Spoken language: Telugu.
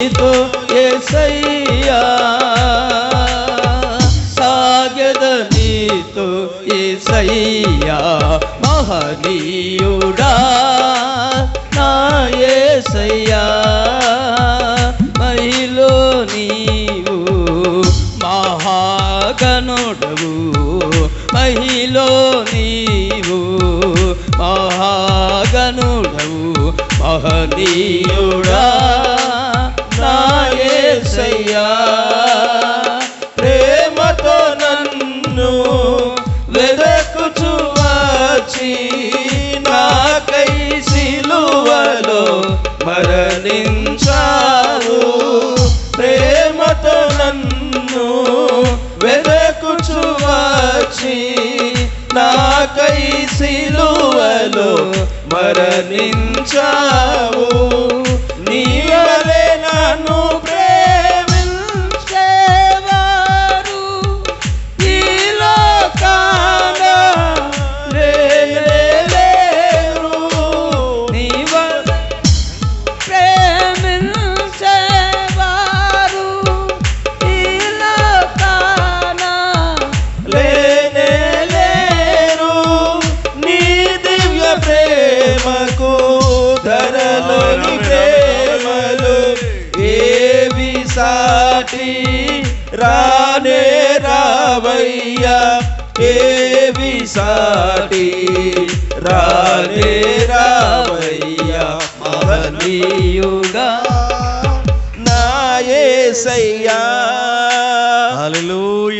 నీతో యేసయ్యా సాగెద నీతో యేసయ్యా మహనీయుడా నా యేసయ్యా మహిలో నీవు మహాగణుడవు మహిలో నీవు మహాగణుడవు మహనీయుడా నా యేసయ్యా ప్రేమతో నన్ను వెదకుచు వచ్చి నాకై సిలువలో మరణించావు ప్రేమతో నన్ను వెదకుచు వచ్చి నాకై సిలువలో మరణించావు నీవలే నన్ను ప్రేమించేవారు ఈ లోకాన లేరు నీవలే ప్రేమించేవారు ఈ లోకాన లేరు నీ దివ్య ప్రేమకు ధరలోని ప్రేమలు ఏవి సాటి రానే రావయ్యా ఏవి సాటి రానే రావయ్యా మహనీయుడా నా యేసయ్యా హల్లెలూయా।